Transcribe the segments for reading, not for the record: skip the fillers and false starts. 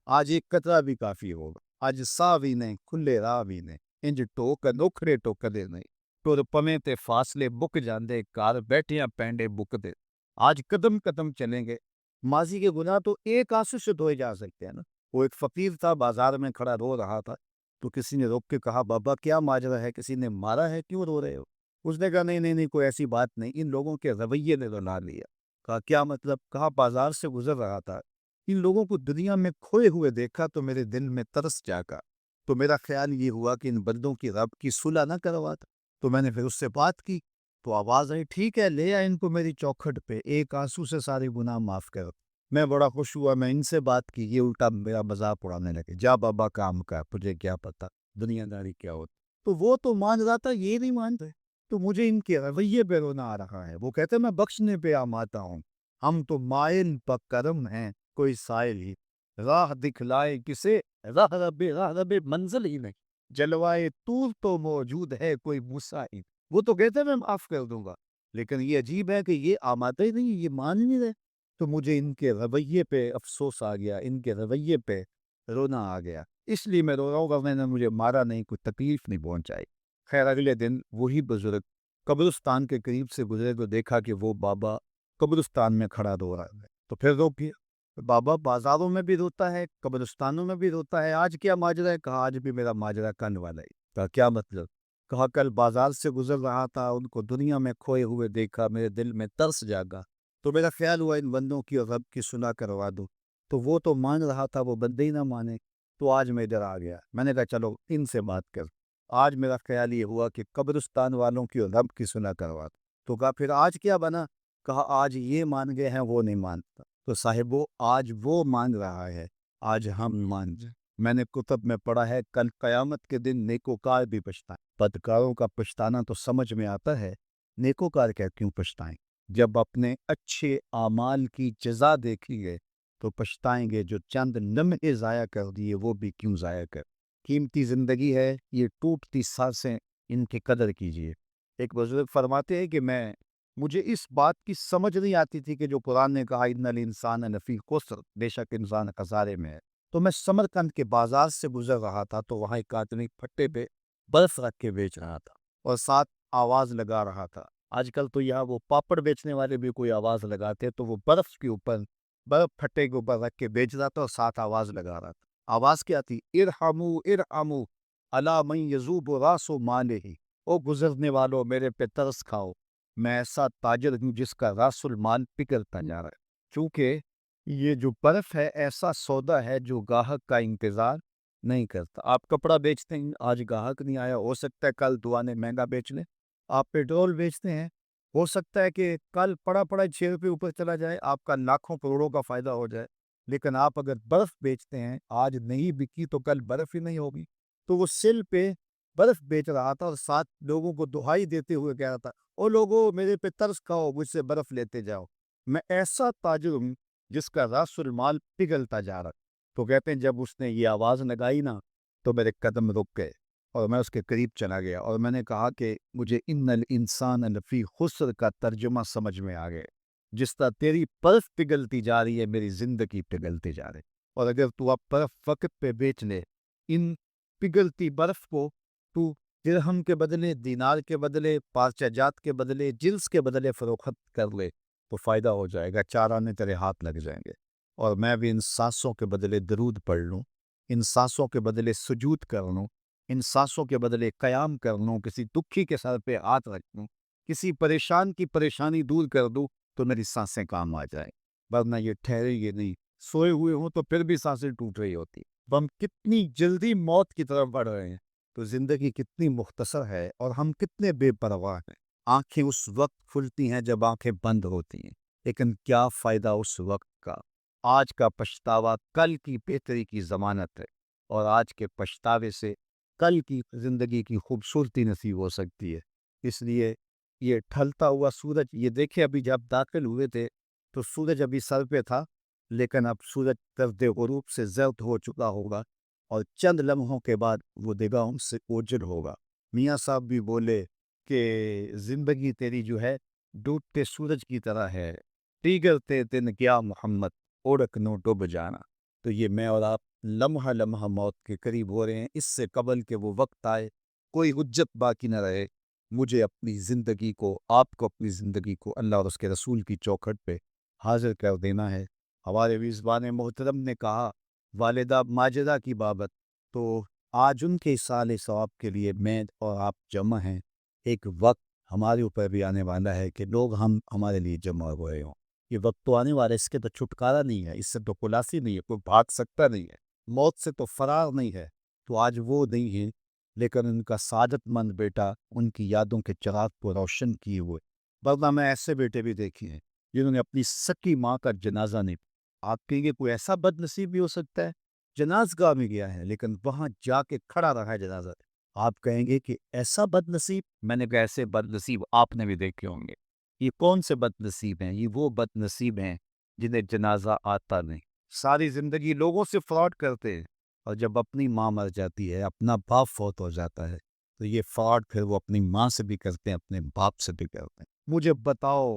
آج ایک قطرہ بھی کافی ہوگا، آج سا بھی نہیں کھلے راہ بھی نہیں، انج ٹوک نوکھڑے ٹوکدے نہیں، ٹر پویں تے فاصلے بک جاندے، کار بیٹھیاں پینڈے بکدے۔ آج قدم قدم چلیں گے۔ ماضی کے گناہ تو ایک آنسو سے دھوئے جا سکتے ہیں نا۔ وہ ایک فقیر تھا، بازار میں کھڑا رو رہا تھا، تو کسی نے روک کے کہا بابا کیا ماجرا ہے، کسی نے مارا ہے، کیوں رو رہے ہو؟ اس نے کہا نہیں نہیں نہیں، کوئی ایسی بات نہیں، ان لوگوں کے رویے نے رلا لیا۔ کہا کیا مطلب؟ کہا بازار سے گزر رہا تھا، ان لوگوں کو دنیا میں کھوئے ہوئے دیکھا تو میرے دل میں ترس جاگا، تو میرا خیال یہ ہوا کہ ان بندوں کی رب کی صلح نہ کرواتا۔ تو میں نے پھر اس سے بات کی، تو آواز آئی ٹھیک ہے لے آ ان کو میری چوکھٹ پہ، ایک آنسو سے سارے گناہ معاف کر۔ میں بڑا خوش ہوا، میں ان سے بات کی، یہ الٹا میرا مذاق اڑانے لگے، جا بابا کام کا، تجھے کیا پتا دنیا داری کیا ہوتی۔ تو وہ تو مان رہا تھا، یہ نہیں مانتے، تو مجھے ان کے رویے پہ رونا آ رہا ہے۔ وہ کہتے میں بخشنے پہ آماتا ہوں، ہم تو مائل بکرم ہیں، کوئی سائل ہی راہ دکھلائے کسے، راہ رب منزل ہی نہیں، جلوائے طور تو موجود ہے کوئی مسائل۔ وہ تو کہتے میں معاف کر دوں گا، لیکن یہ عجیب ہے کہ یہ آمادہ ہی نہیں، یہ مان نہیں رہے۔ تو مجھے ان کے رویے پہ افسوس آ گیا، ان کے رویے پہ رونا آ گیا، اس لیے میں رو رہا ہوں، ورنہ انہوں نے مجھے مارا نہیں، کوئی تکلیف نہیں پہنچائی۔ خیر اگلے دن وہی بزرگ قبرستان کے قریب سے گزرے تو دیکھا کہ وہ بابا قبرستان میں کھڑا رو رہا ہے، تو پھر رو کیا؟ بابا بازاروں میں بھی روتا ہے، قبرستانوں میں بھی روتا ہے، آج کیا ماجرا ہے؟ کہا آج بھی میرا ماجرا کن والا ہے۔ کہا کیا مطلب؟ کہا کل بازار سے گزر رہا تھا، ان کو دنیا میں کھوئے ہوئے دیکھا، میرے دل میں ترس جاگا، تو میرا خیال ہوا ان بندوں کی اور رب کی صلح کروا دوں۔ تو وہ تو مان رہا تھا، وہ بندے ہی نہ مانے، تو آج میں ادھر آ گیا۔ میں نے کہا چلو ان سے بات کر۔ آج میرا خیال یہ ہوا کہ قبرستان والوں کی اور رب کی صلح کروا دوں۔ تو کہا پھر آج کیا بنا؟ کہا آج یہ مان گئے ہیں، وہ نہیں مانتا۔ تو صاحبو آج وہ مان رہا ہے، آج ہم مان جائیں۔ میں نے کتب میں پڑھا ہے کل قیامت کے دن نیکوکار بھی پچھتائیں۔ بدکاروں کا پچھتانا تو سمجھ میں آتا ہے، نیکوکار کیوں پچھتائیں؟ جب اپنے اچھے اعمال کی جزا دیکھیں گے تو پچھتائیں گے، جو چند لمحے ضائع کر دیے وہ بھی کیوں ضائع کر۔ قیمتی زندگی ہے، یہ ٹوٹتی سانسیں، ان کی قدر کیجیے۔ ایک بزرگ فرماتے ہیں کہ مجھے اس بات کی سمجھ نہیں آتی تھی کہ جو قرآن نے کہا ان الانسان لفی خسر، بے شک انسان خسارے میں ہے، تو میں سمرقند کے بازار سے گزر رہا تھا تو وہاں ایک آدمی پھٹے پہ برف رکھ کے بیچ رہا تھا اور ساتھ آواز لگا رہا تھا۔ آج کل تو یہاں وہ پاپڑ بیچنے والے بھی کوئی آواز لگاتے، تو وہ برف کے اوپر، برف پھٹے کے اوپر رکھ کے بیچ رہا تھا اور ساتھ آواز لگا رہا تھا۔ آواز کیا تھی؟ ارحمو ارحمو الا من یذوب راس مالہ، او گزرنے والوں میرے پہ ترس کھاؤ، میں ایسا تاجر ہوں جس کا راس المال پگھلتا جا رہا ہے۔ کیونکہ یہ جو برف ہے ایسا سودا ہے جو گاہک کا انتظار نہیں کرتا۔ آپ کپڑا بیچتے ہیں، آج گاہک نہیں آیا، ہو سکتا ہے کل دعانے مہنگا بیچ لیں۔ آپ پیٹرول بیچتے ہیں، ہو سکتا ہے کہ کل پڑا 6 روپے اوپر چلا جائے، آپ کا لاکھوں کروڑوں کا فائدہ ہو جائے۔ لیکن آپ اگر برف بیچتے ہیں، آج نہیں بکی تو کل برف ہی نہیں ہوگی۔ تو وہ سل پہ برف بیچ رہا تھا اور ساتھ لوگوں کو دہائی دیتے ہوئے کہہ رہا تھا او لوگو میرے پہ ترس کھاؤ، مجھ سے برف لیتے جاؤ، میں ایسا تاجر ہوں جس کا راس المال پگھلتا جا رہا۔ تو کہتے ہیں جب اس نے یہ آواز لگائی نا تو میرے قدم رک گئے اور میں اس کے قریب چلا گیا اور میں نے کہا کہ مجھے ان الانسان لفی خسر کا ترجمہ سمجھ میں آ گیا۔ جس طرح تیری برف پگھلتی جا رہی ہے، میری زندگی پگھلتی جا رہی، اور اگر تو اب برف وقت پہ بیچ لے، ان پگھلتی برف کو تو درہم کے بدلے، دینار کے بدلے، پارچہ جات کے بدلے، جنس کے بدلے فروخت کر لے تو فائدہ ہو جائے گا، 4 آنے تیرے ہاتھ لگ جائیں گے۔ اور میں بھی ان سانسوں کے بدلے درود پڑھ لوں، ان سانسوں کے بدلے سجود کر لوں، ان سانسوں کے بدلے قیام کر لوں، کسی دکھی کے سر پہ ہاتھ رکھ لوں، کسی پریشان کی پریشانی دور کر دوں تو میری سانسیں کام آ جائیں، ورنہ یہ ٹھہرے گی نہیں۔ سوئے ہوئے ہوں تو پھر بھی سانسیں ٹوٹ رہی ہوتی۔ ہم کتنی جلدی موت کی طرف بڑھ رہے ہیں، تو زندگی کتنی مختصر ہے اور ہم کتنے بے پرواہ ہیں۔ آنکھیں اس وقت کھلتی ہیں جب آنکھیں بند ہوتی ہیں، لیکن کیا فائدہ اس وقت کا؟ آج کا پچھتاوا کل کی بہتری کی ضمانت ہے، اور آج کے پچھتاوے سے کل کی زندگی کی خوبصورتی نصیب ہو سکتی ہے۔ اس لیے یہ ڈھلتا ہوا سورج، یہ دیکھیں ابھی جب داخل ہوئے تھے تو سورج ابھی سر پہ تھا، لیکن اب سورج طرز غروب سے زرد ہو چکا ہوگا اور چند لمحوں کے بعد وہ نگاہوں سے اوجھل ہوگا۔ میاں صاحب بھی بولے کہ زندگی تیری جو ہے ڈوبتے سورج کی طرح ہے، ٹیگرتے دن کیا محمد اوڑک نو ڈوب جانا۔ تو یہ میں اور آپ لمحہ لمحہ موت کے قریب ہو رہے ہیں، اس سے قبل کہ وہ وقت آئے کوئی حجت باقی نہ رہے، مجھے اپنی زندگی کو، آپ کو اپنی زندگی کو اللہ اور اس کے رسول کی چوکھٹ پہ حاضر کر دینا ہے۔ ہمارے میزبان محترم نے کہا والدہ ماجدہ کی بابت، تو آج ان کے اصالِ ثواب کے لیے میں اور آپ جمع ہیں۔ ایک وقت ہمارے اوپر بھی آنے والا ہے کہ لوگ ہمارے لیے جمع ہوئے ہوں۔ یہ وقت تو آنے والا ہے، اس کے تو چھٹکارا نہیں ہے، اس سے تو خلاصی نہیں ہے، کوئی بھاگ سکتا نہیں ہے، موت سے تو فرار نہیں ہے۔ تو آج وہ نہیں ہے، لیکن ان کا سعادت مند بیٹا ان کی یادوں کے چراغ کو روشن کیے ہوئے۔ ورنہ میں ایسے بیٹے بھی دیکھے ہیں جنہوں نے اپنی سکی ماں کا جنازہ نہیں پڑھا۔ آپ کہیں گے کوئی ایسا بد نصیب بھی ہو سکتا ہے؟ جنازگاہ میں گیا ہے لیکن وہاں جا کے کھڑا رہا ہے جنازہ۔ آپ کہیں گے کہ ایسا بد نصیب؟ میں نے کہا ایسے بد نصیب آپ نے بھی دیکھے ہوں گے۔ یہ کون سے بد نصیب ہیں؟ یہ وہ بد نصیب ہیں جنہیں جنازہ آتا نہیں، ساری زندگی لوگوں سے فراڈ کرتے ہیں، اور جب اپنی ماں مر جاتی ہے، اپنا باپ فوت ہو جاتا ہے، تو یہ فراڈ پھر وہ اپنی ماں سے بھی کرتے ہیں، اپنے باپ سے بھی کرتے ہیں۔ مجھے بتاؤ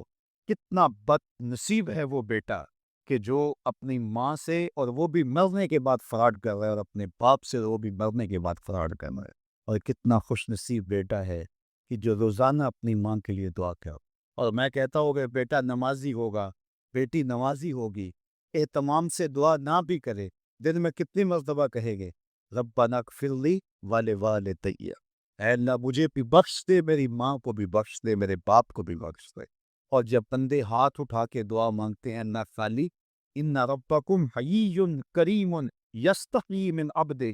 کتنا بد نصیب ہے وہ بیٹا کہ جو اپنی ماں سے، اور وہ بھی مرنے کے بعد فراڈ کر رہا ہے، اور اپنے باپ سے وہ بھی مرنے کے بعد فراڈ کر رہا ہے۔ اور کتنا خوش نصیب بیٹا ہے کہ جو روزانہ اپنی ماں کے لیے دعا کر۔ اور میں کہتا ہوں کہ بیٹا نمازی ہوگا، بیٹی نمازی ہوگی، اہتمام سے دعا نہ بھی کرے، دن میں کتنی مرتبہ کہے گے ربنا اغفر لی ولوالدی، اے اللہ مجھے بھی بخش دے، میری ماں کو بھی بخش دے، میرے باپ کو بھی بخش دے۔ اور جب بندے ہاتھ اٹھا کے دعا مانگتے ہیں نہ خالی، ان ربکم حیی کریم یستحیی من عبدہ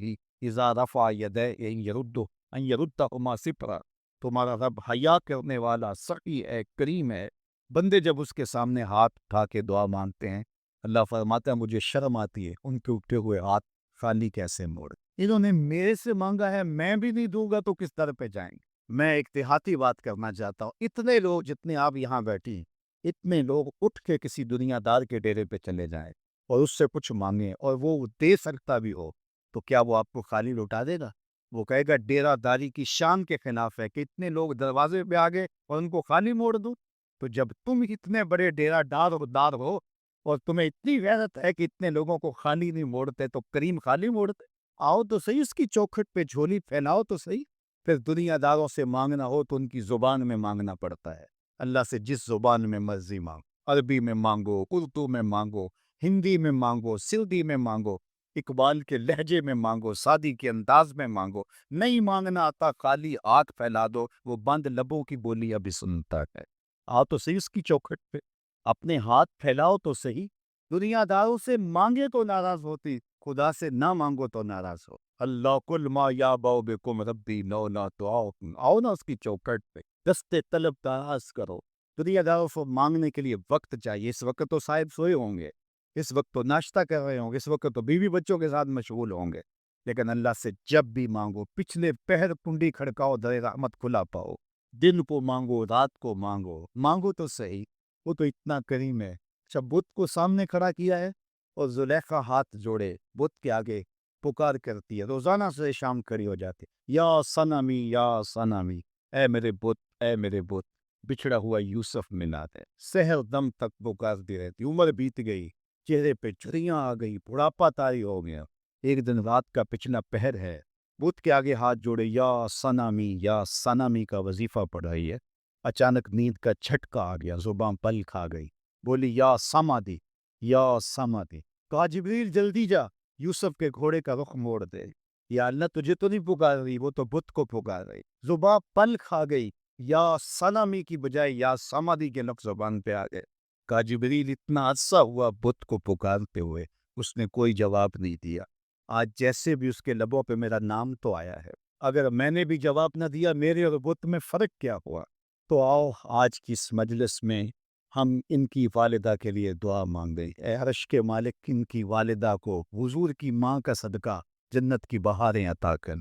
اذا رفع یدیہ ان یردہما صفرا، تمہارا رب حیا کرنے والا سخی ہے، کریم ہے۔ بندے جب اس کے سامنے ہاتھ اٹھا کے دعا مانگتے ہیں، اللہ فرماتا ہے مجھے شرم آتی ہے ان کے اٹھے ہوئے ہاتھ خالی کیسے موڑ، انہوں نے میرے سے مانگا ہے، میں بھی نہیں دوں گا تو کس طرح پہ جائیں گے۔ میں ایک دیہاتی بات کرنا چاہتا ہوں، اتنے لوگ جتنے آپ یہاں بیٹھی ہیں، اتنے لوگ اٹھ کے کسی دنیا دار کے ڈیرے پہ چلے جائیں اور اس سے کچھ مانگیں اور وہ دے سکتا بھی ہو، تو کیا وہ آپ کو خالی لوٹا دے گا؟ وہ کہے گا ڈیرہ داری کی شان کے خلاف ہے کہ اتنے لوگ دروازے پہ آ گئے اور ان کو خالی موڑ دوں۔ تو جب تم اتنے بڑے ڈیرہ دار ہو اور تمہیں اتنی غیرت ہے کہ اتنے لوگوں کو خالی نہیں موڑتے، تو کریم خالی موڑتے؟ آؤ تو صحیح اس کی چوکھٹ پہ جھولی پھیلاؤ تو صحیح۔ پھر دنیا داروں سے مانگنا ہو تو ان کی زبان میں مانگنا پڑتا ہے۔ اللہ سے جس زبان میں مرضی مانگو، عربی میں مانگو، اردو میں مانگو، ہندی میں مانگو، سندھی میں مانگو، اقبال کے لہجے میں مانگو، سادی کے انداز میں مانگو، نہیں مانگنا آتا خالی ہاتھ پھیلا دو، وہ بند لبوں کی بولی ابھی سنتا ہے۔ آؤ تو صحیح اس کی چوکھٹ پہ، اپنے ہاتھ پھیلاؤ تو صحیح۔ دنیا داروں سے مانگے تو ناراض ہوتی، خدا سے نہ مانگو تو ناراض ہو۔ اللہ کل ما یا باؤ بکم ربی لولا دعاؤکم، آؤ نا اس کی چوکھٹ پہ، دستے طلب دراز کرو۔ دنیا داروں کو مانگنے کے لیے وقت چاہیے۔ اس وقت تو صاحب سوئے ہوں گے، اس وقت تو ناشتہ کر رہے ہوں گے، اس وقت تو بیوی بچوں کے ساتھ مشغول ہوں گے، لیکن اللہ سے جب بھی مانگو، پچھلے پہر کنڈی کھڑکاؤ در رحمت کھلا پاؤ، دن کو مانگو، رات کو مانگو، مانگو تو صحیح، وہ تو اتنا کریم ہے۔ اچھا بت کو سامنے کھڑا کیا ہے اور زلیخا ہاتھ جوڑے بت کے آگے پکار کرتی ہے، روزانہ سے شام کھڑی ہو جاتی، یا صنمی یا صنمی، اے میرے بت، اے میرے بت، بچھڑا ہوا یوسف ملا دے۔ سحر دم تک پکارتی رہتی، عمر بیت گئی، چہرے پہ جھریاں آ گئی، بڑھاپا طاری ہو گیا، ایک دن رات کا پچھلا پہر ہے، بت کے آگے ہاتھ جوڑے یا صنمی کا وظیفہ پڑھائی ہے۔ اچانک نیند کا جھٹکا آ گیا، زبان پل کھا گئی، بولی یا سمادی، یا سمادی۔ کہا جبریل جلدی جا، یوسف کے گھوڑے کا رخ موڑ دے۔ یا اللہ تجھے تو نہیں پکار رہی، وہ تو بت کو پکار رہی، زبان پل کھا گئی، یا صنمی کی بجائے یا سمادی کے لفظ زبان پہ آ گئے۔ کہا جبریل اتنا عرصہ ہوا بت کو پکارتے ہوئے، اس نے کوئی جواب نہیں دیا، آج جیسے بھی اس کے لبوں پہ میرا نام تو آیا ہے، اگر میں نے بھی جواب نہ دیا، میرے اور بت میں فرق کیا ہوا؟ تو آؤ آج کی اس مجلس میں ہم ان کی والدہ کے لیے دعا مانگیں۔ اے عرش کے مالک، ان کی والدہ کو حضور کی ماں کا صدقہ جنت کی بہاریں عطا کر،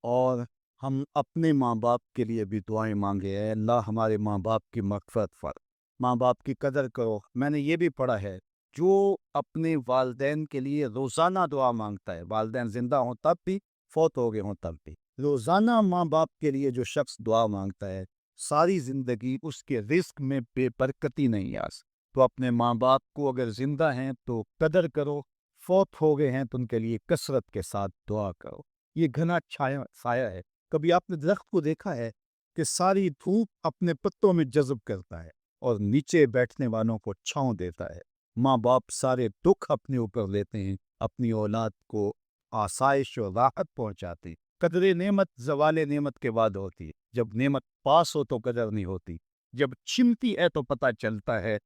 اور ہم اپنے ماں باپ کے لیے بھی دعائیں مانگے۔ اے اللہ ہمارے ماں باپ کی مغفرت فر، ماں باپ کی قدر کرو۔ میں نے یہ بھی پڑھا ہے، جو اپنے والدین کے لیے روزانہ دعا مانگتا ہے، والدین زندہ ہوں تب بھی، فوت ہو گئے ہوں تب بھی، روزانہ ماں باپ کے لیے جو شخص دعا مانگتا ہے، ساری زندگی اس کے رزق میں بے برکتی نہیں آ سکتی۔ تو اپنے ماں باپ کو اگر زندہ ہیں تو قدر کرو، فوت ہو گئے ہیں تو ان کے لیے کثرت کے ساتھ دعا کرو۔ یہ گھنا سایہ ہے۔ کبھی آپ نے درخت کو دیکھا ہے کہ ساری دھوپ اپنے پتوں میں جذب کرتا ہے اور نیچے بیٹھنے والوں کو چھاؤں دیتا ہے۔ ماں باپ سارے دکھ اپنے اوپر لیتے ہیں، اپنی اولاد کو آسائش اور راحت پہنچاتے ہیں۔ قدر نعمت زوال نعمت کے بعد ہوتی ہے۔ جب نعمت پاس ہو تو قدر نہیں ہوتی، جب چھنتی ہے تو پتہ چلتا ہے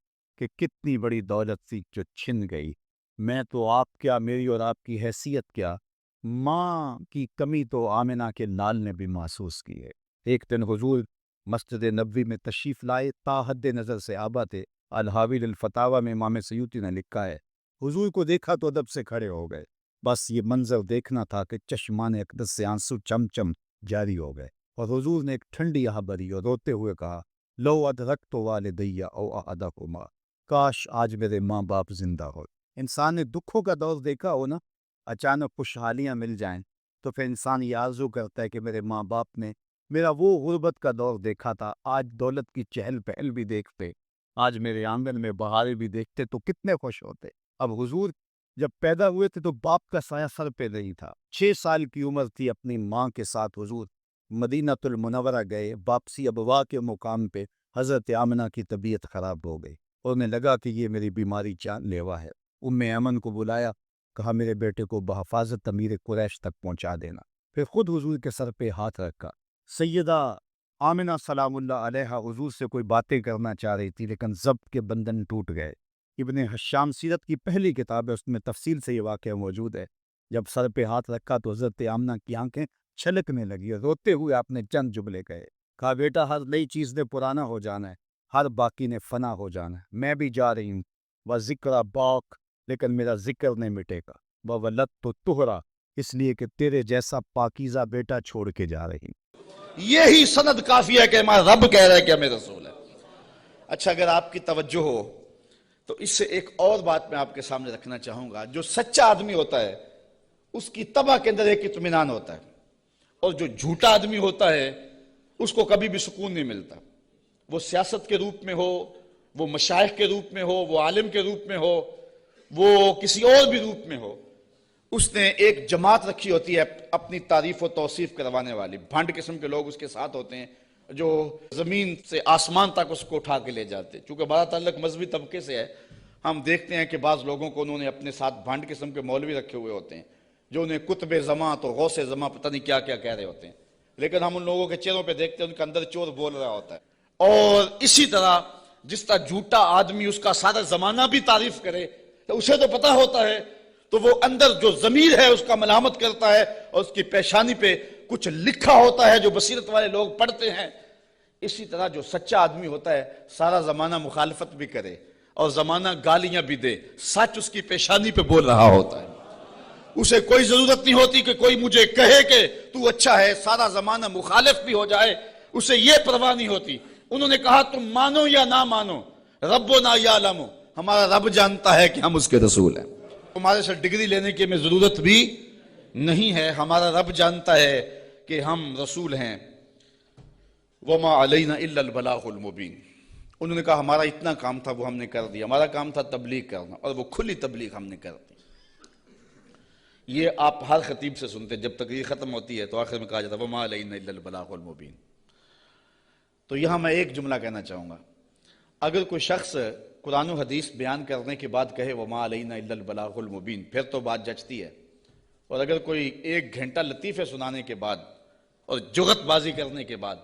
کہ کتنی بڑی دولت تھی جو چھن گئی۔ میں تو آپ کیا، میری اور آپ کی حیثیت کیا، ماں کی کمی تو آمنہ کے لال نے بھی محسوس کی ہے۔ ایک دن حضور مسجد نبوی میں تشریف لائے، تا حد نظر سے آبا تھے۔ الحاوی الفتاوی میں امام سیوطی نے لکھا ہے، حضور کو دیکھا تو ادب سے کھڑے ہو گئے۔ بس یہ منظر دیکھنا تھا کہ چشمان اقدس سے آنسو چم چم جاری ہو گئے، اور حضور نے ایک ٹھنڈی آہ بھری اور روتے ہوئے کہا، لو ادرکت والدی او احدہما، کاش آج میرے ماں باپ زندہ ہو۔ انسان نے دکھوں کا دور دیکھا ہو نا، اچانک خوشحالیاں مل جائیں تو پھر انسان یہ آرزو کرتا ہے کہ میرے ماں باپ نے میرا وہ غربت کا دور دیکھا تھا، آج دولت کی چہل پہل بھی دیکھتے، آج میرے آنگن میں بہاریں بھی دیکھتے تو کتنے خوش ہوتے۔ اب حضور جب پیدا ہوئے تھے تو باپ کا سایہ سر پہ نہیں تھا۔ 6 سال کی عمر تھی، اپنی ماں کے ساتھ حضور مدینہ المنورہ گئے۔ واپسی ابوا کے مقام پہ حضرت آمنہ کی طبیعت خراب ہو گئی، اور انہیں لگا کہ یہ میری بیماری جان لیوا ہے۔ ایمن کو بلایا، کہا میرے بیٹے کو بحفاظت امیر قریش تک پہنچا دینا۔ پھر خود حضور کے سر پہ ہاتھ رکھا۔ سیدہ آمنہ سلام اللہ علیہا حضور سے کوئی باتیں کرنا چاہ رہی تھی، لیکن ضبط کے بندھن ٹوٹ گئے۔ ابن حشام سیرت کی پہلی کتاب ہے، اس میں تفصیل سے یہ واقعہ موجود ہے۔ جب سر پہ ہاتھ رکھا تو حضرت آمنہ کی آنکھیں چھلکنے لگی اور روتے ہوئے آپ نے چند جملے کہے۔ کہا بیٹا، ہر نئی چیز نے پرانا ہو جانا ہے، ہر باقی نے فنا ہو جانا ہے۔ میں بھی جا رہی ہوں، وہ ذکر باق، لیکن میرا ذکر نہیں مٹے گا۔ وہ ولد تو تہرا، اس لیے کہ تیرے جیسا پاکیزہ بیٹا چھوڑ کے جا رہی ہوں۔ یہی سند کافی ہے کہ ہمارا رب کہہ رہا ہے کہ ہمیں رسول ہے۔ اچھا، اگر آپ کی توجہ ہو تو اس سے ایک اور بات میں آپ کے سامنے رکھنا چاہوں گا۔ جو سچا آدمی ہوتا ہے اس کی طبع کے اندر ایک اطمینان ہوتا ہے، اور جو جھوٹا آدمی ہوتا ہے اس کو کبھی بھی سکون نہیں ملتا۔ وہ سیاست کے روپ میں ہو، وہ مشائخ کے روپ میں ہو، وہ عالم کے روپ میں ہو، وہ کسی اور بھی روپ میں ہو، اس نے ایک جماعت رکھی ہوتی ہے اپنی تعریف و توصیف کروانے والی۔ بھنڈ قسم کے لوگ اس کے ساتھ ہوتے ہیں جو زمین سے آسمان تک اس کو اٹھا کے لے جاتے ہیں۔ چونکہ بڑا تعلق مذہبی طبقے سے ہے، ہم دیکھتے ہیں کہ بعض لوگوں کو انہوں نے اپنے ساتھ بھنڈ قسم کے مولوی رکھے ہوئے ہوتے ہیں جو انہیں قطب زماں تو غوث زماں پتہ نہیں کیا کیا کہہ رہے ہوتے ہیں، لیکن ہم ان لوگوں کے چہروں پہ دیکھتے ہیں ان کے اندر چور بول رہا ہوتا ہے۔ اور اسی طرح جس طرح جھوٹا آدمی اس کا سارا زمانہ بھی تعریف کرے تو اسے تو پتہ ہوتا ہے، تو وہ اندر جو ضمیر ہے اس کا ملامت کرتا ہے، اور اس کی پیشانی پہ کچھ لکھا ہوتا ہے جو بصیرت والے لوگ پڑھتے ہیں۔ اسی طرح جو سچا آدمی ہوتا ہے سارا زمانہ مخالفت بھی کرے اور زمانہ گالیاں بھی دے، سچ اس کی پیشانی پہ بول رہا ہوتا ہے۔ اسے کوئی ضرورت نہیں ہوتی کہ کوئی مجھے کہے کہ تو اچھا ہے، سارا زمانہ مخالف بھی ہو جائے اسے یہ پرواہ نہیں ہوتی۔ انہوں نے کہا تم مانو یا نہ مانو، ربنا یعلم، ہمارا رب جانتا ہے کہ ہم اس کے رسول ہیں۔ ہمارے سے ڈگری لینے کی ہمیں ضرورت بھی نہیں ہے، ہمارا رب جانتا ہے کہ ہم رسول ہیں۔ وما علینا الا البلاغ المبین، انہوں نے کہا ہمارا اتنا کام تھا وہ ہم نے کر دیا، ہمارا کام تھا تبلیغ کرنا، اور وہ کھلی تبلیغ ہم نے کر دی۔ یہ آپ ہر خطیب سے سنتے ہیں، جب تقریر ختم ہوتی ہے تو آخر میں کہا جاتا ہے وما علینا الا البلاغ المبین۔ تو یہاں میں ایک جملہ کہنا چاہوں گا، اگر کوئی شخص قرآن و حدیث بیان کرنے کے بعد کہے وما علینا الا البلاغ المبین، پھر تو بات جچتی ہے۔ اور اگر کوئی 1 گھنٹہ لطیفے سنانے کے بعد اور جغت بازی کرنے کے بعد،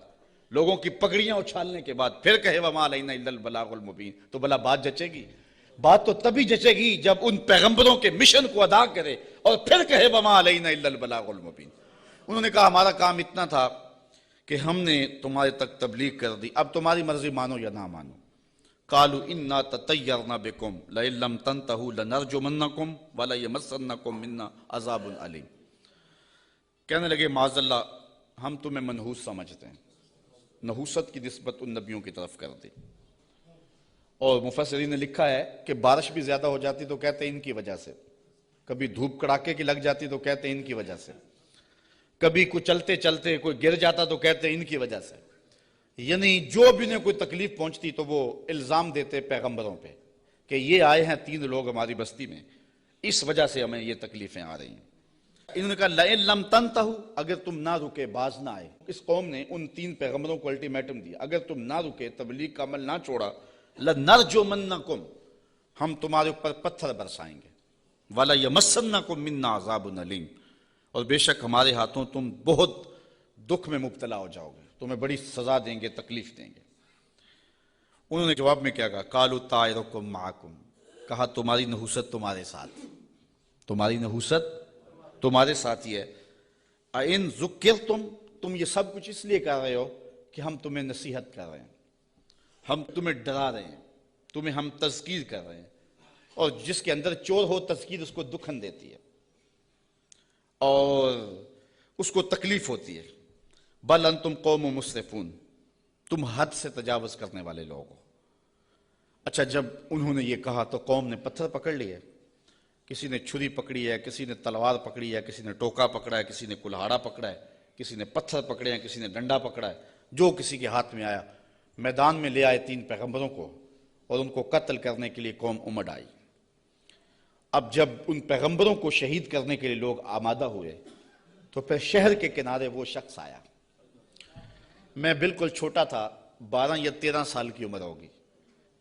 لوگوں کی پگڑیاں اچھالنے کے بعد پھر کہے وما علینا الا البلاغ المبین، تو بھلا بات جچے گی؟ بات تو تبھی جچے گی جب ان پیغمبروں کے مشن کو ادا کرے اور پھر کہے وما علینا الا البلاغ المبین۔ انہوں نے کہا ہمارا کام اتنا تھا کہ ہم نے تمہارے تک تبلیغ کر دی، اب تمہاری مرضی مانو یا نہ مانو۔ قالوا انا تطیرنا بکم لئن لم تنتہوا لنرجمنکم وليمسنکم منا عذاب علیم۔ کہنے لگے معاذ اللہ ہم تمہیں منحوس سمجھتے ہیں، نحوست کی نسبت ان نبیوں کی طرف کر دی۔ اور مفسرین نے لکھا ہے کہ بارش بھی زیادہ ہو جاتی تو کہتے ہیں ان کی وجہ سے، کبھی دھوپ کڑاکے کی لگ جاتی تو کہتے ہیں ان کی وجہ سے، کبھی کوئی چلتے چلتے کوئی گر جاتا تو کہتے ہیں ان کی وجہ سے۔ یعنی جو بھی انہیں کوئی تکلیف پہنچتی تو وہ الزام دیتے پیغمبروں پہ کہ یہ آئے ہیں 3 لوگ ہماری بستی میں، اس وجہ سے ہمیں یہ تکلیفیں آ رہی ہیں۔ انہوں نے کہا لئن لم تنتہوا، اگر تم نہ رکے، باز نہ آئے۔ اس قوم نے ان 3 پیغمبروں کو الٹیمیٹم دیا، اگر تم نہ رکے، تبلیغ کا عمل نہ چھوڑا، لنرجمنکم، ہم تمہارے اوپر پتھر برسائیں گے، وَلَيَمَسَّنَّكُم مِّنَّا عَذَابٌ أَلِيمٌ، اور بے شک ہمارے ہاتھوں تم بہت دکھ میں مبتلا ہو جاؤ گے، تمہیں بڑی سزا دیں گے، تکلیف دیں گے۔ انہوں نے جواب میں کیا کہا؟ قَالُوا طَائِرُكُم مَّعَكُم، کہا تمہاری نحوست تمہارے ساتھ، تمہاری نحوست تمہارے ساتھ ہی ہے۔ اَإِن ذُكِّرْتُم، تم یہ سب کچھ اس لیے کر رہے ہو کہ ہم تمہیں نصیحت کر رہے ہیں، ہم تمہیں ڈرا رہے ہیں، تمہیں ہم تذکیر کر رہے ہیں، اور جس کے اندر چور ہو تذکیر اس کو دکھن دیتی ہے اور اس کو تکلیف ہوتی ہے۔ بل انتم قوم مسرفون، تم حد سے تجاوز کرنے والے لوگ ہو۔ اچھا، جب انہوں نے یہ کہا تو قوم نے پتھر پکڑ لیے، کسی نے چھری پکڑی ہے، کسی نے تلوار پکڑی ہے، کسی نے ٹوکا پکڑا ہے، کسی نے کلہاڑا پکڑا ہے، کسی نے پتھر پکڑے ہیں، کسی نے ڈنڈا پکڑا ہے، جو کسی کے ہاتھ میں آیا میدان میں لے آئے 3 پیغمبروں کو، اور ان کو قتل کرنے کے لیے قوم امڑ آئی۔ اب جب ان پیغمبروں کو شہید کرنے کے لیے لوگ آمادہ ہوئے تو پھر شہر کے کنارے وہ شخص آیا۔ میں بالکل چھوٹا تھا، 12 یا 13 سال کی عمر ہوگی۔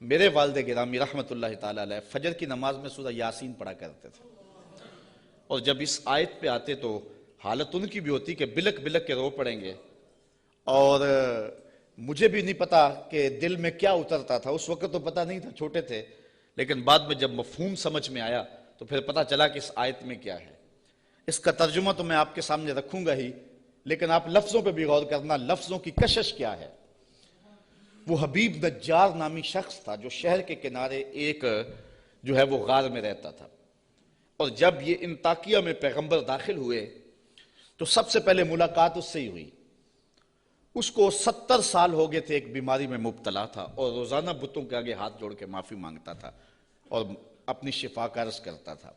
میرے والد گرامی رحمۃ اللہ تعالی علیہ فجر کی نماز میں سورہ یاسین پڑھا کرتے تھے، اور جب اس آیت پہ آتے تو حالت ان کی بھی ہوتی کہ بلک بلک کے رو پڑیں گے، اور مجھے بھی نہیں پتا کہ دل میں کیا اترتا تھا، اس وقت تو پتا نہیں تھا، چھوٹے تھے، لیکن بعد میں جب مفہوم سمجھ میں آیا تو پھر پتا چلا کہ اس آیت میں کیا ہے۔ اس کا ترجمہ تو میں آپ کے سامنے رکھوں گا ہی، لیکن آپ لفظوں پہ بھی غور کرنا، لفظوں کی کشش کیا ہے۔ وہ حبیب نجار نامی شخص تھا جو شہر کے کنارے ایک جو ہے وہ غار میں رہتا تھا، اور جب یہ انطاکیہ میں پیغمبر داخل ہوئے تو سب سے پہلے ملاقات اس سے ہی ہوئی۔ اس کو 70 سال ہو گئے تھے، ایک بیماری میں مبتلا تھا، اور روزانہ بتوں کے آگے ہاتھ جوڑ کے معافی مانگتا تھا اور اپنی شفا کا عرض کرتا تھا۔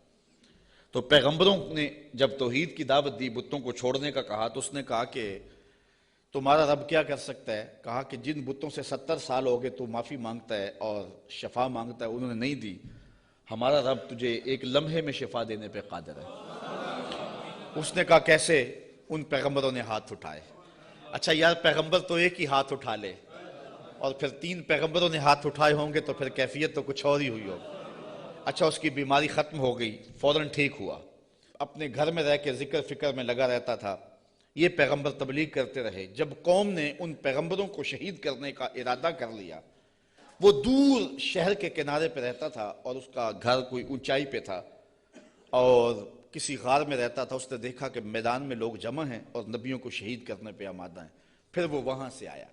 تو پیغمبروں نے جب توحید کی دعوت دی، بتوں کو چھوڑنے کا کہا، تو اس نے کہا کہ تمہارا رب کیا کر سکتا ہے؟ کہا کہ جن بتوں سے 70 سال ہو گئے تو معافی مانگتا ہے اور شفا مانگتا ہے، انہوں نے نہیں دی، ہمارا رب تجھے ایک لمحے میں شفا دینے پہ قادر ہے۔ اس نے کہا کیسے؟ ان پیغمبروں نے ہاتھ اٹھائے۔ اچھا یار، پیغمبر تو ایک ہی ہاتھ اٹھا لے، اور پھر 3 پیغمبروں نے ہاتھ اٹھائے ہوں گے تو پھر کیفیت تو کچھ اور ہی ہوئی ہو۔ اچھا، اس کی بیماری ختم ہو گئی، فوراً ٹھیک ہوا، اپنے گھر میں رہ کے ذکر فکر میں لگا رہتا تھا۔ یہ پیغمبر تبلیغ کرتے رہے۔ جب قوم نے ان پیغمبروں کو شہید کرنے کا ارادہ کر لیا، وہ دور شہر کے کنارے پہ رہتا تھا، اور اس کا گھر کوئی اونچائی پہ تھا اور کسی غار میں رہتا تھا۔ اس نے دیکھا کہ میدان میں لوگ جمع ہیں اور نبیوں کو شہید کرنے پہ آمادہ ہیں، پھر وہ وہاں سے آیا۔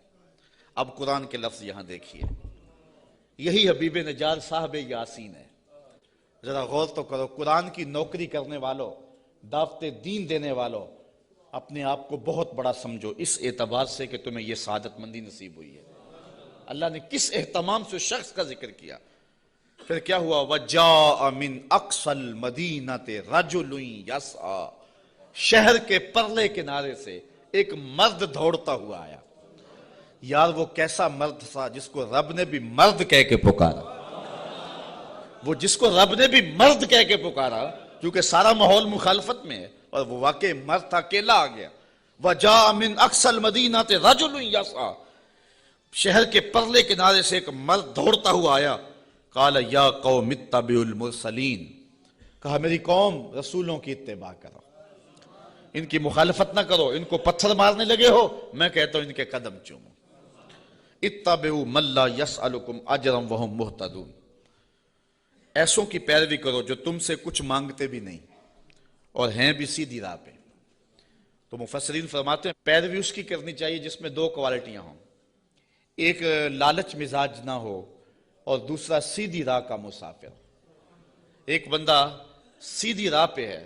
اب قرآن کے لفظ یہاں دیکھیے، یہی حبیب نجار صاحب یاسین ہے۔ ذرا غور تو کرو، قرآن کی نوکری کرنے والوں، دعوت دین دینے والوں، اپنے آپ کو بہت بڑا سمجھو اس اعتبار سے کہ تمہیں یہ سعادت مندی نصیب ہوئی ہے۔ اللہ نے کس اہتمام سے شخص کا ذکر کیا۔ پھر کیا ہوا؟ وَجَاءَ مِنْ أَقْصَى الْمَدِينَةِ رَجُلٌ يَسْعَى، شہر کے پرلے کنارے سے ایک مرد دوڑتا ہوا آیا۔ یار وہ کیسا مرد تھا جس کو رب نے بھی مرد کہہ کے پکارا، وہ جس کو رب نے بھی مرد کہہ کے پکارا، کیونکہ سارا ماحول مخالفت میں ہے، اور وہ واقعی مرد تھا، اکیلا آ گیا۔ وَجَاءَ مِنْ أَقْصَى الْمَدِينَةِ رَجُلٌ يَسْعَى، شہر کے پرلے کنارے سے ایک مرد دوڑتا ہوا آیا۔ قَالَ يَا قَوْمِ اتَّبِعُوا الْمُرْسَلِينَ، کہا میری قوم، رسولوں کی اتباع کرو، ان کی مخالفت نہ کرو، ان کو پتھر مارنے لگے ہو، میں کہتا ہوں ان کے قدم چومو۔ اتَّبِعُوا مَن لَّا يَسْأَلُكُمْ أَجْرًا وَهُمْ مُهْتَدُونَ، ایسوں کی پیروی کرو جو تم سے کچھ مانگتے بھی نہیں اور ہیں بھی سیدھی راہ پہ۔ تو مفسرین فرماتے ہیں پیروی اس کی کرنی چاہیے جس میں 2 کوالٹیاں ہوں، ایک لالچ مزاج نہ ہو اور دوسرا سیدھی راہ کا مسافر۔ ایک بندہ سیدھی راہ پہ ہے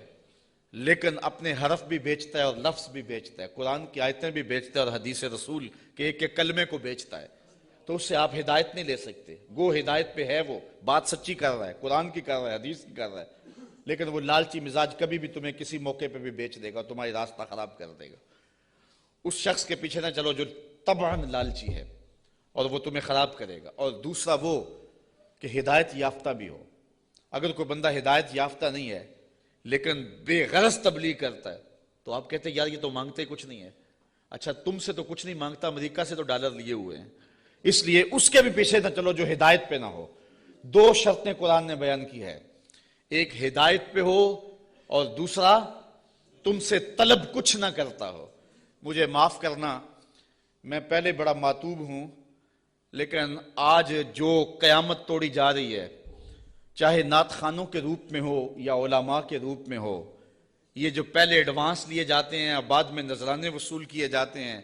لیکن اپنے حرف بھی بیچتا ہے اور لفظ بھی بیچتا ہے، قرآن کی آیتیں بھی بیچتا ہے اور حدیث رسول کے ایک ایک کلمے کو بیچتا ہے، تو اس سے آپ ہدایت نہیں لے سکتے۔ گو ہدایت پہ ہے، وہ بات سچی کر رہا ہے، قرآن کی کر رہا ہے، حدیث کی کر رہا ہے، لیکن وہ لالچی مزاج کبھی بھی تمہیں کسی موقع پہ بھی بیچ دے گا، تمہاری راستہ خراب کر دے گا۔ اس شخص کے پیچھے نہ چلو جو طبعاً لالچی ہے اور وہ تمہیں خراب کرے گا، اور دوسرا وہ کہ ہدایت یافتہ بھی ہو۔ اگر کوئی بندہ ہدایت یافتہ نہیں ہے لیکن بے غرض تبلیغ کرتا ہے تو آپ کہتے ہیں یار یہ تو مانگتے کچھ نہیں ہے. اچھا تم سے تو کچھ نہیں مانگتا, امریکہ سے تو ڈالر لیے ہوئے ہیں, اس لیے اس کے بھی پیچھے نہ چلو جو ہدایت پہ نہ ہو. 2 شرطیں قرآن نے بیان کی ہے, ایک ہدایت پہ ہو اور دوسرا تم سے طلب کچھ نہ کرتا ہو. مجھے معاف کرنا, میں پہلے بڑا ماتوب ہوں, لیکن آج جو قیامت توڑی جا رہی ہے, چاہے نعت خانوں کے روپ میں ہو یا علماء کے روپ میں ہو, یہ جو پہلے ایڈوانس لیے جاتے ہیں بعد میں نذرانے وصول کیے جاتے ہیں,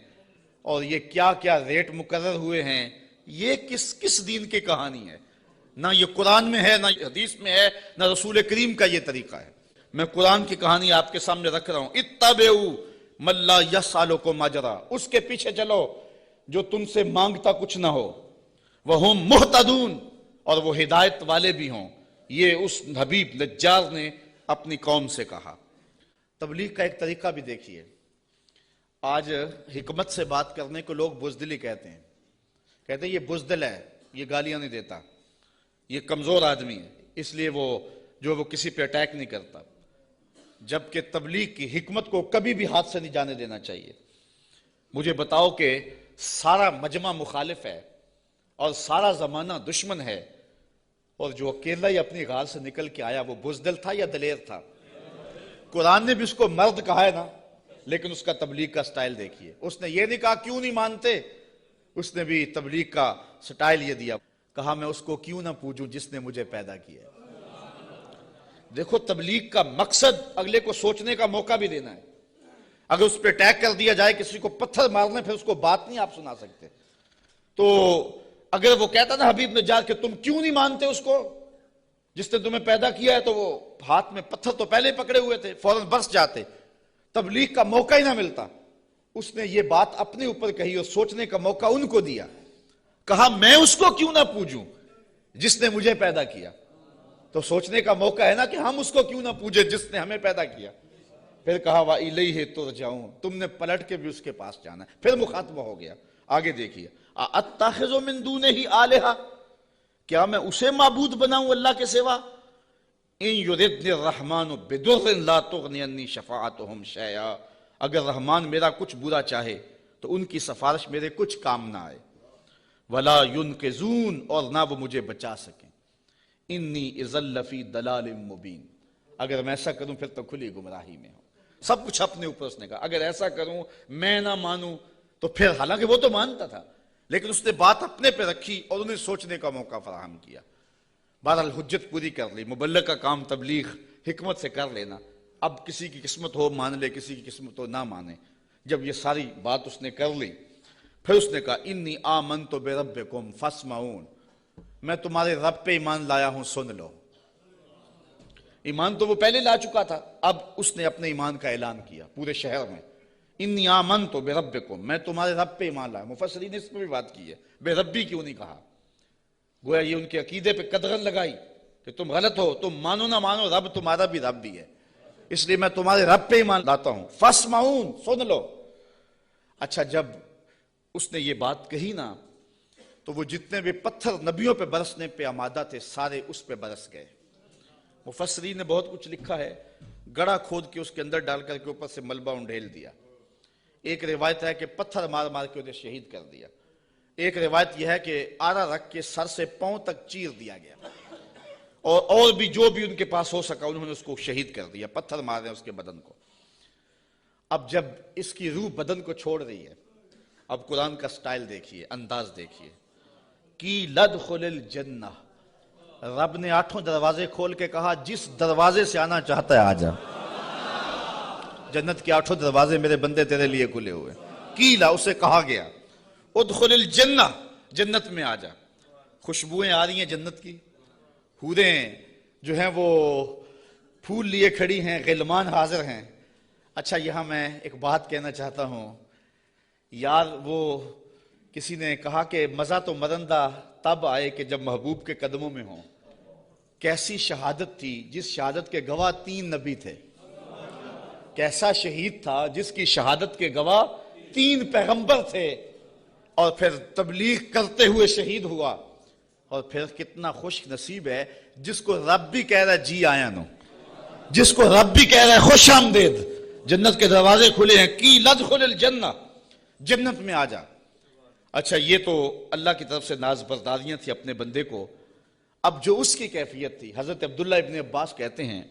اور یہ کیا کیا ریٹ مقرر ہوئے ہیں, یہ کس دین کی کہانی ہے؟ نہ یہ قرآن میں ہے, نہ حدیث میں ہے, نہ رسول کریم کا یہ طریقہ ہے. میں قرآن کی کہانی آپ کے سامنے رکھ رہا ہوں. اتبعوا من لا یسألکم اجرا, اس کے پیچھے چلو جو تم سے مانگتا کچھ نہ ہو. وہم مہتدون, اور وہ ہدایت والے بھی ہوں. یہ اس حبیب نجار نے اپنی قوم سے کہا. تبلیغ کا ایک طریقہ بھی دیکھیے. آج حکمت سے بات کرنے کو لوگ بزدلی کہتے ہیں یہ بزدل ہے, یہ گالیاں نہیں دیتا, یہ کمزور آدمی ہے, اس لیے وہ کسی پہ اٹیک نہیں کرتا. جبکہ تبلیغ کی حکمت کو کبھی بھی ہاتھ سے نہیں جانے دینا چاہیے. مجھے بتاؤ کہ سارا مجمع مخالف ہے اور سارا زمانہ دشمن ہے, اور جو اکیلا ہی اپنی غار سے نکل کے آیا وہ بزدل تھا یا دلیر تھا؟ قرآن نے بھی اس کو مرد کہا ہے نا, لیکن اس کا تبلیغ کا سٹائل دیکھیے. اس نے یہ نہیں کہا کیوں نہیں مانتے, اس نے بھی تبلیغ کا سٹائل یہ دیا, کہا میں اس کو کیوں نہ پوجوں جس نے مجھے پیدا کیا. دیکھو تبلیغ کا مقصد اگلے کو سوچنے کا موقع بھی دینا ہے. اگر اس پہ اٹیک کر دیا جائے, کسی کو پتھر مارنے, پھر اس کو بات نہیں آپ سنا سکتے. تو اگر وہ کہتا نا حبیب نجار کہ تم کیوں نہیں مانتے اس کو جس نے تمہیں پیدا کیا ہے, تو وہ ہاتھ میں پتھر تو پہلے پکڑے ہوئے تھے, فوراً برس جاتے, تبلیغ کا موقع ہی نہ ملتا. اس نے یہ بات اپنے اوپر کہی اور سوچنے کا موقع ان کو دیا. کہا میں اس کو کیوں نہ پوجوں جس نے مجھے پیدا کیا. تو سوچنے کا موقع ہے نا کہ ہم اس کو کیوں نہ پوجے جس نے ہمیں پیدا کیا. پھر کہا وَإِلَيْهِ تُرْجَعُونَ, تم نے پلٹ کے بھی اس کے پاس جانا ہے. پھر مخاطبہ ہو گیا. آگے دیکھیے, أَتَّخِذُ مِن دُونِهِ آلِهَةً, کیا میں اسے معبود بناؤں اللہ کے سوا؟ إِن يُرِدْنِ الرَّحْمَنُ بِضُرٍّ لَا تُغْنِ عَنِّي شَفَاعَتُهُمْ شَيْئًا, اگر رحمان میرا کچھ برا چاہے تو ان کی سفارش میرے کچھ کام نہ آئے. وَلَا يُنْقِذُونَ, اور نہ وہ مجھے بچا سکیں. انی اذا لفی ضلال مبین, اگر میں ایسا کروں پھر تو کھلی گمراہی میں ہوں. سب کچھ اپنے اوپر اس نے کہا. اگر ایسا کروں, میں نہ مانوں, تو پھر حالانکہ وہ تو مانتا تھا, لیکن اس نے بات اپنے پہ رکھی اور انہیں سوچنے کا موقع فراہم کیا. بہرحال حجت پوری کر لی. مبلغ کا کام تبلیغ حکمت سے کر لینا. اب کسی کی قسمت ہو مان لے, کسی کی قسمت ہو نہ مانے. جب یہ ساری بات اس نے کر لی, پھر اس نے کہا انی آمنت بربکم فاسمعون, میں تمہارے رب پہ ایمان لایا ہوں, سن لو. ایمان تو وہ پہلے لا چکا تھا, اب اس نے اپنے ایمان کا اعلان کیا پورے شہر میں. انی آمنت بربکم, میں تمہارے رب پہ ایمان لایا. مفسرین نے اس پہ بھی بات کی ہے, بے ربی کیوں نہیں کہا؟ گویا یہ ان کے عقیدے پہ قدغن لگائی کہ تم غلط ہو, تم مانو نہ مانو, رب تمہارا بھی رب بھی ہے, اس لیے میں تمہارے رب پہ ایمان لاتا ہوں. فاسمعون, سن لو. اچھا جب اس نے یہ بات کہی نا, تو وہ جتنے بھی پتھر نبیوں پہ برسنے پہ آمادہ تھے سارے اس پہ برس گئے. مفسرین نے بہت کچھ لکھا ہے, گڑھا کھود کے اس کے اندر ڈال کر کے اوپر سے ملبہ انڈھیل دیا. ایک روایت ہے کہ پتھر مار مار کے انہیں شہید کر دیا. ایک روایت یہ ہے کہ آرا رکھ کے سر سے پاؤں تک چیر دیا گیا, اور بھی جو بھی ان کے پاس ہو سکا انہوں نے اس کو شہید کر دیا, پتھر مار رہے ہیں اس کے بدن کو. اب جب اس کی روح بدن کو چھوڑ رہی ہے, اب قرآن کا سٹائل دیکھیے, انداز دیکھیے. کی لدخل الجنہ, رب نے 8 دروازے کھول کے کہا جس دروازے سے آنا چاہتا ہے آ جا. جنت کے 8 دروازے میرے بندے تیرے لیے کھلے ہوئے. کیلا, اسے کہا گیا ادخل الجنہ, جنت میں آ جا. خوشبوئیں آ رہی ہیں جنت کی, حوریں جو ہیں وہ پھول لیے کھڑی ہیں, غلمان حاضر ہیں. اچھا یہاں میں ایک بات کہنا چاہتا ہوں یار, وہ کسی نے کہا کہ مزہ تو مرندہ تب آئے کہ جب محبوب کے قدموں میں ہوں. کیسی شہادت تھی جس شہادت کے گواہ 3 نبی تھے. کیسا شہید تھا جس کی شہادت کے گواہ 3 پیغمبر تھے, اور پھر تبلیغ کرتے ہوئے شہید ہوا. اور پھر کتنا خوش نصیب ہے جس کو رب بھی کہہ رہا ہے جی آیا نو، جس کو رب بھی کہہ رہا ہے خوش آمدید، جنت کے دروازے کھلے ہیں، کی لدخل الجنہ، جنت میں آ جا۔ اچھا یہ تو اللہ کی طرف سے ناز برداریاں تھی اپنے بندے کو۔ اب جو اس کی کیفیت تھی، حضرت عبداللہ ابن عباس کہتے ہیں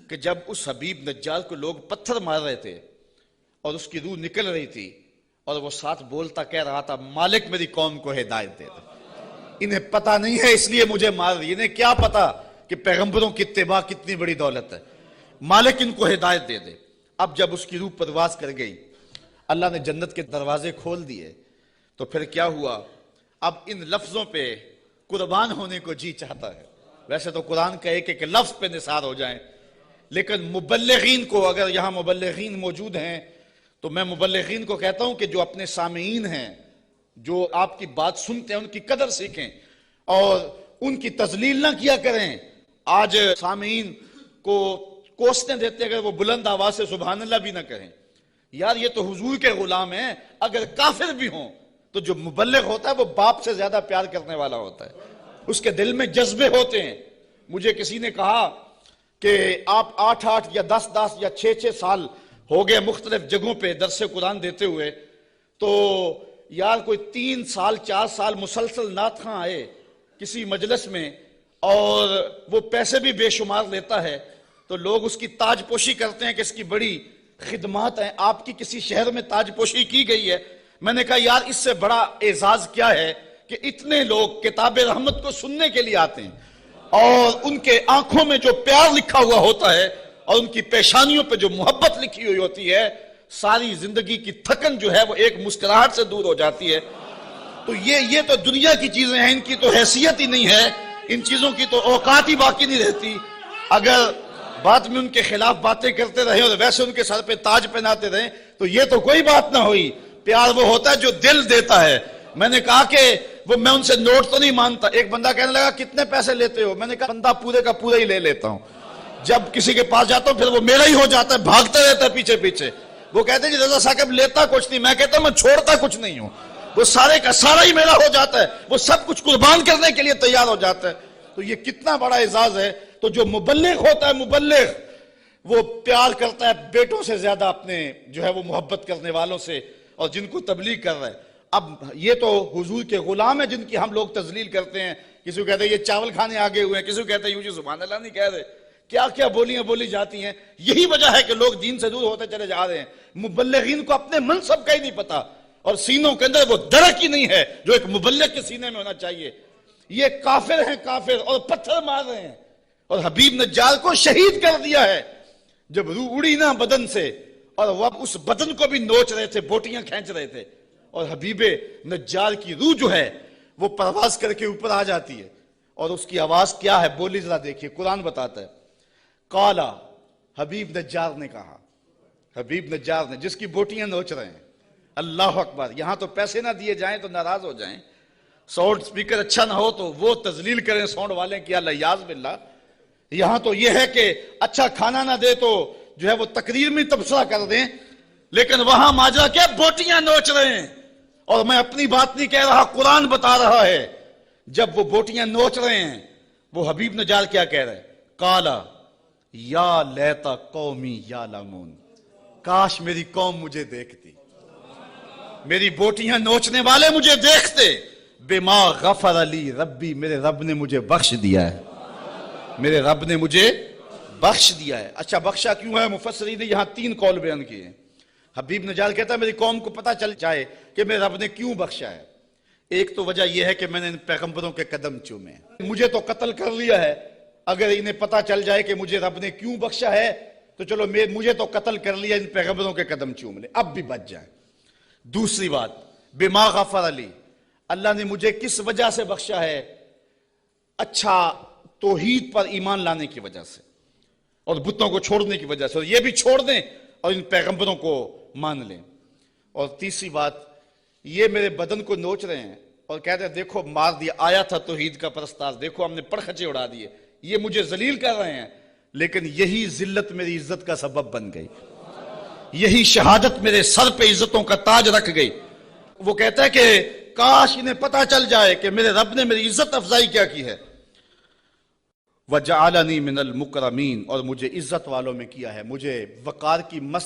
کہ جب اس حبیب نجار کو لوگ پتھر مار رہے تھے اور اس کی روح نکل رہی تھی اور وہ ساتھ بولتا کہہ رہا تھا مالک میری قوم کو ہدایت دے دے، انہیں پتہ نہیں ہے اس لیے مجھے مار رہی، انہیں کیا پتا کہ پیغمبروں کی اتباع کتنی بڑی دولت ہے، مالک ان کو ہدایت دے دے۔ اب جب اس کی روح پرواز کر گئی، اللہ نے جنت کے دروازے کھول دیے، تو پھر کیا ہوا؟ اب ان لفظوں پہ قربان ہونے کو جی چاہتا ہے۔ ویسے تو قرآن کا ایک لفظ پہ نثار ہو جائیں، لیکن مبلغین کو، اگر یہاں مبلغین موجود ہیں تو میں مبلغین کو کہتا ہوں کہ جو اپنے سامعین ہیں، جو آپ کی بات سنتے ہیں، ان کی قدر سیکھیں اور ان کی تذلیل نہ کیا کریں۔ آج سامعین کو کوسنے دیتے اگر وہ بلند آواز سے سبحان اللہ بھی نہ کہیں، یار یہ تو حضور کے غلام ہیں، اگر کافر بھی ہوں تو جو مبلغ ہوتا ہے وہ باپ سے زیادہ پیار کرنے والا ہوتا ہے، اس کے دل میں جذبے ہوتے ہیں۔ مجھے کسی نے کہا کہ آپ 8 یا 10 یا 6 سال ہو گئے مختلف جگہوں پہ درس قرآن دیتے ہوئے، تو یار کوئی 3 سال 4 سال مسلسل نعت خواں آئے کسی مجلس میں اور وہ پیسے بھی بے شمار لیتا ہے تو لوگ اس کی تاج پوشی کرتے ہیں کہ اس کی بڑی خدمات ہیں، آپ کی کسی شہر میں تاج پوشی کی گئی ہے۔ میں نے کہا یار اس سے بڑا اعزاز کیا ہے کہ اتنے لوگ کتاب رحمت کو سننے کے لیے آتے ہیں اور ان کے آنکھوں میں جو پیار لکھا ہوا ہوتا ہے اور ان کی پیشانیوں پہ جو محبت لکھی ہوئی ہوتی ہے، ساری زندگی کی تھکن جو ہے وہ ایک مسکراہٹ سے دور ہو جاتی ہے۔ تو یہ تو دنیا کی چیزیں ہیں، ان کی تو حیثیت ہی نہیں ہے، ان چیزوں کی تو اوقات ہی باقی نہیں رہتی۔ اگر بعد میں ان کے خلاف باتیں کرتے رہے اور ویسے ان کے سر پہ تاج پہناتے رہے تو یہ تو کوئی بات نہ ہوئی۔ پیار وہ ہوتا ہے جو دل دیتا ہے۔ میں نے کہا کہ میں ان سے نوٹ تو نہیں مانتا۔ ایک بندہ کہنے لگا کتنے پیسے لیتے ہو؟ میں نے کہا بندہ پورے کا پورا ہی لے لیتا ہوں، جب کسی کے پاس جاتا ہوں پھر وہ میرا ہی ہو جاتا ہے، بھاگتا رہتا ہے پیچھے پیچھے۔ وہ کہتے ہیں جی رضا صاحب لیتا کچھ نہیں، میں کہتا ہوں میں چھوڑتا کچھ نہیں ہوں، وہ سارے کا سارا ہی میرا ہو جاتا ہے، وہ سب کچھ قربان کرنے کے لیے تیار ہو جاتا ہے۔ تو یہ کتنا بڑا اعزاز ہے۔ تو جو مبلغ ہوتا ہے، مبلغ وہ پیار کرتا ہے بیٹوں سے زیادہ اپنے جو ہے وہ محبت کرنے والوں سے اور جن کو تبلیغ کر رہا ہے۔ اب یہ تو حضور کے غلام ہیں جن کی ہم لوگ تذلیل کرتے ہیں، کسی کو کہتے ہیں یہ چاول کھانے آگے ہوئے ہیں، کسی کو کہتے ہیں یوں جی سبحان اللہ نہیں کہہ رہے، کیا کیا بولیاں بولی جاتی ہیں۔ یہی وجہ ہے کہ لوگ دین سے دور ہوتے چلے جا رہے ہیں۔ مبلغین کو اپنے منصب کا ہی نہیں پتا اور سینوں کے اندر وہ درک ہی نہیں ہے جو ایک مبلغ کے سینے میں ہونا چاہیے۔ یہ کافر ہیں، کافر، اور پتھر مار رہے ہیں اور حبیب نجار کو شہید کر دیا ہے۔ جب روح اڑی نا بدن سے اور وہ اس بدن کو بھی نوچ رہے تھے، بوٹیاں کھینچ رہے تھے، اور حبیب نجار کی روح جو ہے وہ پرواز کر کے اوپر آ جاتی ہے اور اس کی آواز کیا ہے بولی ذرا دیکھیے، قرآن بتاتا ہے۔ قالا، حبیب نجار نے کہا، حبیب نجار نے جس کی بوٹیاں نوچ رہے ہیں، اللہ اکبر۔ یہاں تو پیسے نہ دیے جائیں تو ناراض ہو جائیں، ساؤنڈ سپیکر اچھا نہ ہو تو وہ تذلیل کریں ساؤنڈ والے کی، الیاذ باللہ۔ یہاں تو یہ ہے کہ اچھا کھانا نہ دے تو جو ہے وہ تقریر میں تبصرہ کر دیں، لیکن وہاں ماجرا کیا بوٹیاں نوچ رہے ہیں۔ اور میں اپنی بات نہیں کہہ رہا، قرآن بتا رہا ہے۔ جب وہ بوٹیاں نوچ رہے ہیں وہ حبیب نجار کیا کہہ رہے ہیں؟ قالا یا لیتا قومی یعلمون، کاش میری قوم مجھے دیکھتی، میری بوٹیاں نوچنے والے مجھے دیکھتے۔ بما غفر لی ربی، میرے رب نے مجھے بخش دیا ہے، میرے رب نے مجھے بخش دیا ہے۔ اچھا بخشا کیوں ہے؟ مفسرین نے یہاں 3 قول بیان کیے ہیں۔ حبیب نجار کہتا ہے میری قوم کو پتہ چل جائے کہ میرے رب نے کیوں بخشا ہے۔ ایک تو وجہ یہ ہے کہ میں نے ان پیغمبروں کے قدم چومے، مجھے تو قتل کر لیا ہے، اگر انہیں پتہ چل جائے کہ مجھے رب نے کیوں بخشا ہے تو چلو مجھے تو قتل کر لیا، ان پیغمبروں کے قدم چوم لے، اب بھی بچ جائیں۔ دوسری بات، بما غفر لی، اللہ نے مجھے کس وجہ سے بخشا ہے؟ اچھا توحید پر ایمان لانے کی وجہ سے اور بتوں کو چھوڑنے کی وجہ سے، اور یہ بھی چھوڑ دیں اور ان پیغمبروں کو مان لیں۔ اور تیسری بات، یہ میرے بدن کو نوچ رہے ہیں اور کہتے ہیں دیکھو مار دیا، آیا تھا توحید کا پرستار، دیکھو ہم نے پرخچے اڑا دیے، یہ مجھے ذلیل کر رہے ہیں، لیکن یہی ذلت میری عزت کا سبب بن گئی، یہی شہادت میرے سر پہ عزتوں کا تاج رکھ گئی۔ وہ کہتا ہے کہ کاش انہیں پتا چل جائے کہ میرے رب نے میری عزت افزائی کیا کی ہے. وَجَعَلَنِي مِنَ الْمُكْرَمِينَ، اور مجھے عزت والوں میں کیا ہے، مجھے وقار کی